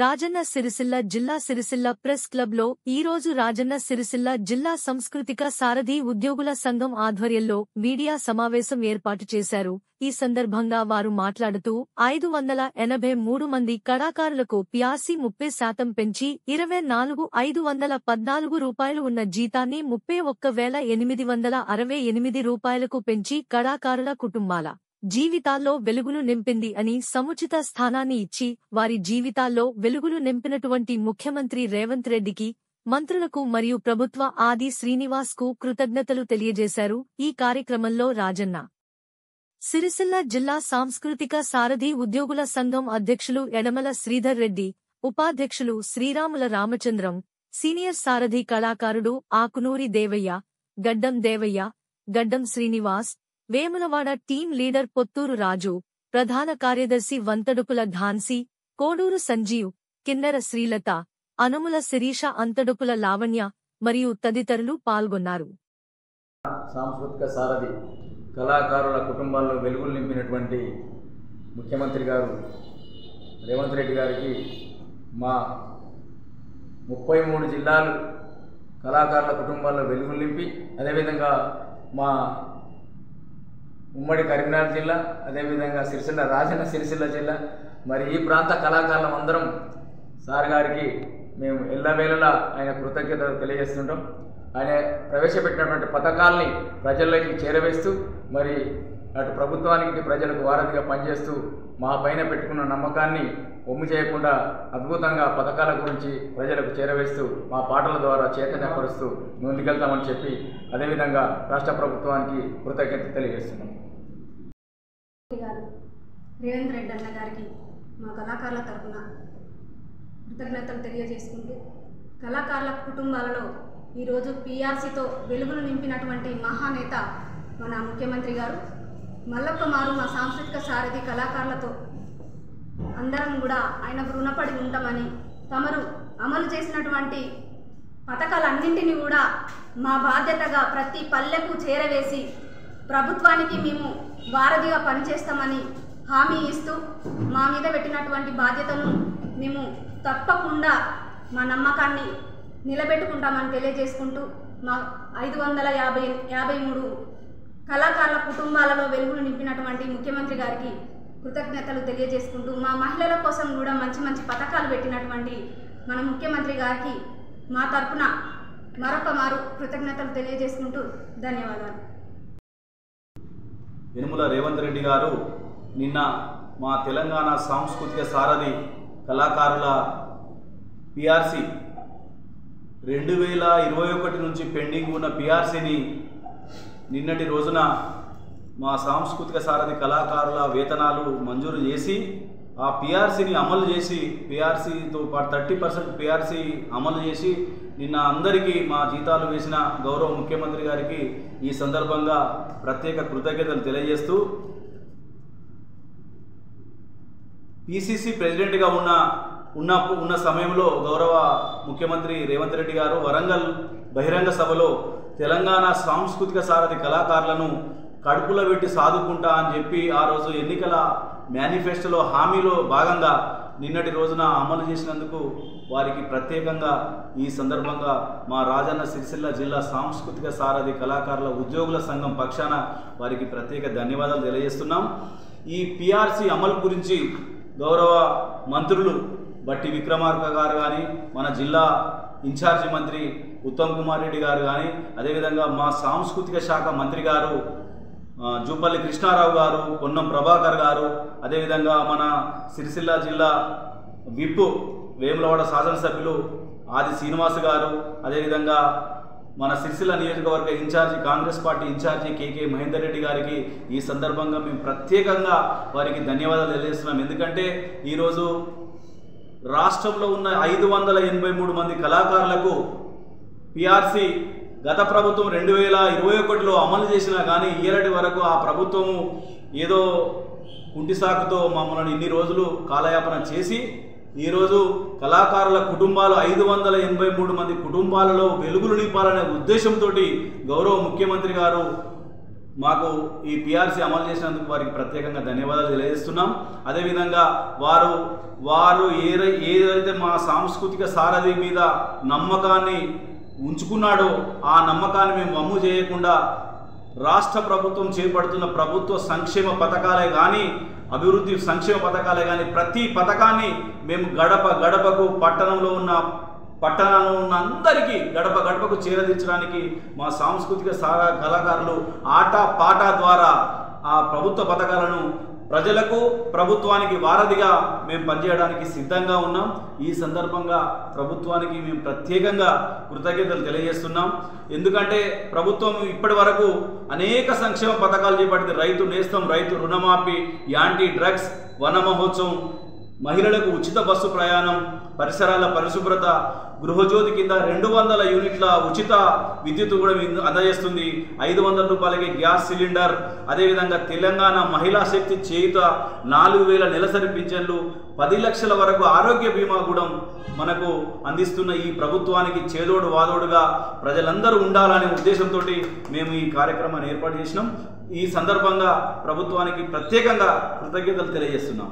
రాజన్న సిరిసిల్ల జిల్లా సిరిసిల్ల ప్రెస్ క్లబ్లో ఈరోజు రాజన్న సిరిసిల్ల జిల్లా సాంస్కృతిక సారథి ఉద్యోగుల సంఘం ఆధ్వర్యంలో మీడియా సమావేశం ఏర్పాటు చేశారు. ఈ సందర్భంగా వారు మాట్లాడుతూ 583 మంది కళాకారులకు పిఆర్సీ 30% పెంచి 24,514 రూపాయలు ఉన్న జీతాన్ని 31,868 రూపాయలకు పెంచి కళాకారుల కుటుంబాల జీవితాల్లో వెలుగులు నింపింది అని సముచిత స్థానాన్ని ఇచ్చి వారి జీవితాల్లో వెలుగులు నింపినటువంటి ముఖ్యమంత్రి రేవంత్ రెడ్డికి, మంత్రులకు మరియు ప్రభుత్వ ఆది శ్రీనివాస్ కు కృతజ్ఞతలు తెలియజేశారు. ఈ కార్యక్రమంలో రాజన్న సిరిసిల్ల జిల్లా సాంస్కృతిక సారథి ఉద్యోగుల సంఘం అధ్యక్షులు యడమల శ్రీధర్ రెడ్డి, ఉపాధ్యక్షులు శ్రీరాముల రామచంద్రం, సీనియర్ సారథి కళాకారుడు ఆకునూరి దేవయ్య, గడ్డం దేవయ్య, గడ్డం శ్రీనివాస్, వేములవాడ టీం లీడర్ పొత్తూరు రాజు, ప్రధాన కార్యదర్శి వంతడుపుల ఝాన్సీ, కోడూరు సంజీవ్, కిన్నెర శ్రీలత, అనుముల శిరీష, అంతడుపుల లావణ్య మరియు తదితరులు పాల్గొన్నారు. సాంస్కృతిక సారథి కళాకారుల కుటుంబాల్లో వెలుగులు నింపినటువంటి ముఖ్యమంత్రి గారు రేవంత్ రెడ్డి గారికి మా 33 జిల్లాలు కళాకారుల కుటుంబాల్లో వెలుగులు నింపి, అదేవిధంగా మా ఉమ్మడి కరీంనగర్ జిల్లా, అదేవిధంగా సిరిసిల్ల రాజన్న సిరిసిల్ల జిల్లా, మరి ఈ ప్రాంత కళాకారులం అందరం సార్ గారికి మేము ఎల్లవేళలా ఆయన కృతజ్ఞతలు తెలియజేస్తుంటాం. ఆయన ప్రవేశపెట్టినటువంటి పథకాల్ని ప్రజల్లోకి చేరవేస్తూ, మరి అటు ప్రభుత్వానికి ప్రజలకు వారధిగా పనిచేస్తూ మా పైన పెట్టుకున్న నమ్మకాన్ని ఒమ్ము చేయకుండా అద్భుతంగా పథకాల గురించి ప్రజలకు చేరవేస్తూ మా పాటల ద్వారా చైతన్యపరుస్తూ ముందుకెళ్తామని చెప్పి, అదేవిధంగా రాష్ట్ర ప్రభుత్వానికి కృతజ్ఞత తెలియజేస్తున్నాం. రేవంత్ రెడ్డి అన్న గారికి మా కళాకారుల తరఫున కృతజ్ఞతలు తెలియజేసుకుంటూ, కళాకారుల కుటుంబాలలో ఈరోజు పీఆర్సీతో వెలుగులు నింపినటువంటి మహానేత మన ముఖ్యమంత్రి గారు. మళ్ళొక్క మారు మా సాంస్కృతిక సారథి కళాకారులతో అందరం కూడా ఆయనకు రుణపడి ఉంటామని, తమరు అమలు చేసినటువంటి పథకాలన్నింటినీ కూడా మా బాధ్యతగా ప్రతి పల్లెకు చేరవేసి ప్రభుత్వానికి మేము వారధిగా పనిచేస్తామని హామీ ఇస్తూ, మా మీద పెట్టినటువంటి బాధ్యతను మేము తప్పకుండా మా నమ్మకాన్ని నిలబెట్టుకుంటామని తెలియజేసుకుంటూ, మా 553 కళాకారుల కుటుంబాలలో వెలుగులు నింపినటువంటి ముఖ్యమంత్రి గారికి కృతజ్ఞతలు తెలియజేసుకుంటూ, మా మహిళల కోసం కూడా మంచి మంచి పథకాలు పెట్టినటువంటి మన ముఖ్యమంత్రి గారికి మా తరఫున మరొక మారు కృతజ్ఞతలు తెలియజేసుకుంటూ ధన్యవాదాలు. యనుమల రేవంత్ రెడ్డి గారు నిన్న మా తెలంగాణ సాంస్కృతిక సారథి కళాకారుల పిఆర్సీ 2021 నుంచి పెండింగ్ ఉన్న పిఆర్సీని నిన్నటి రోజున మా సాంస్కృతిక సారథి కళాకారుల వేతనాలు మంజూరు చేసి, ఆ పిఆర్సీని అమలు చేసి, పిఆర్సీతో పాటు 30% పిఆర్సీ అమలు చేసి నిన్న అందరికీ మా జీతాలు వేసిన గౌరవ ముఖ్యమంత్రి గారికి ఈ సందర్భంగా ప్రత్యేక కృతజ్ఞతలు తెలియజేస్తూ, పిసిసి ప్రెసిడెంట్గా ఉన్న సమయంలో గౌరవ ముఖ్యమంత్రి రేవంత్ రెడ్డి గారు వరంగల్ బహిరంగ సభలో తెలంగాణ సాంస్కృతిక సారథి కళాకారులను కడుపులో పెట్టి సాదుకుంటా అని చెప్పి ఆ రోజు ఎన్నికల మేనిఫెస్టోలో హామీలో భాగంగా నిన్నటి రోజున అమలు చేసినందుకు వారికి ప్రత్యేకంగా ఈ సందర్భంగా మా రాజన్న సిరిసిల్ల జిల్లా సాంస్కృతిక సారథి కళాకారుల ఉద్యోగుల సంఘం పక్షాన వారికి ప్రత్యేక ధన్యవాదాలు తెలియజేస్తున్నాం. ఈ పిఆర్సీ అమలు గురించి గౌరవ మంత్రులు బట్టి విక్రమార్క గారు కానీ, మన జిల్లా ఇన్ఛార్జి మంత్రి ఉత్తమ్ కుమార్ రెడ్డి గారు కానీ, అదేవిధంగా మా సాంస్కృతిక శాఖ మంత్రి గారు జూపల్లి కృష్ణారావు గారు, పొన్నం ప్రభాకర్ గారు, అదేవిధంగా మన సిరిసిల్ల జిల్లా విప్ వేములవాడ శాసనసభ్యులు ఆది శ్రీనివాస్ గారు, అదేవిధంగా మన సిరిసిల్ల నియోజకవర్గ ఇన్ఛార్జి కాంగ్రెస్ పార్టీ ఇన్ఛార్జి కేకే మహేందర్ రెడ్డి గారికి ఈ సందర్భంగా మేము ప్రత్యేకంగా వారికి ధన్యవాదాలు తెలియజేస్తున్నాం. ఎందుకంటే ఈరోజు రాష్ట్రంలో ఉన్న 583 మంది కళాకారులకు పిఆర్సీ గత ప్రభుత్వం 2021లో అమలు చేసినా కానీ ఇయ్యటి వరకు ఆ ప్రభుత్వము ఏదో కుంటిసాకుతో మమ్మల్ని ఇన్ని రోజులు కాలయాపన చేసి ఈరోజు కళాకారుల కుటుంబాలు 583 మంది కుటుంబాలలో వెలుగులు నింపాలనే ఉద్దేశంతో గౌరవ ముఖ్యమంత్రి గారు మాకు ఈ పిఆర్సీ అమలు చేసినందుకు వారికి ప్రత్యేకంగా ధన్యవాదాలు తెలియజేస్తున్నాం. అదేవిధంగా వారు ఏదైతే మా సాంస్కృతిక సారథి మీద నమ్మకాన్ని ఉంచుకున్నాడో ఆ నమ్మకాన్ని మేము వమ్ము చేయకుండా రాష్ట్ర ప్రభుత్వం చేపడుతున్న ప్రభుత్వ సంక్షేమ పథకాలే కానీ అభివృద్ధి సంక్షేమ పథకాలే కానీ ప్రతి పథకాన్ని మేము గడప గడపకు పట్టణంలో ఉన్న అందరికీ గడప గడపకు చేరదీర్చడానికి మా సాంస్కృతిక కళాకారులు ఆట పాట ద్వారా ఆ ప్రభుత్వ పథకాలను ప్రజలకు ప్రభుత్వానికి వారధిగా మేము పనిచేయడానికి సిద్ధంగా ఉన్నాం. ఈ సందర్భంగా ప్రభుత్వానికి మేము ప్రత్యేకంగా కృతజ్ఞతలు తెలియజేస్తున్నాం. ఎందుకంటే ప్రభుత్వం ఇప్పటి వరకు అనేక సంక్షేమ పథకాలు చేపట్టింది. రైతు నేస్తం, రైతు రుణమాఫీ, యాంటీ డ్రగ్స్, వన మహోత్సవం, మహిళలకు ఉచిత బస్సు ప్రయాణం, పరిసరాల పరిశుభ్రత, గృహజ్యోతి కింద 200 యూనిట్ల ఉచిత విద్యుత్ కూడా అందజేస్తుంది. 500 రూపాయలకి గ్యాస్ సిలిండర్, అదేవిధంగా తెలంగాణ మహిళా శక్తి చేయుత, 4000 నెలసరి పింఛన్లు, 10 లక్షల వరకు ఆరోగ్య బీమా కూడా మనకు అందిస్తున్న ఈ ప్రభుత్వానికి చేదోడు వాదోడుగా ప్రజలందరూ ఉండాలనే ఉద్దేశంతో మేము ఈ కార్యక్రమాన్ని ఏర్పాటు చేసినాం. ఈ సందర్భంగా ప్రభుత్వానికి ప్రత్యేకంగా కృతజ్ఞతలు తెలియజేస్తున్నాం.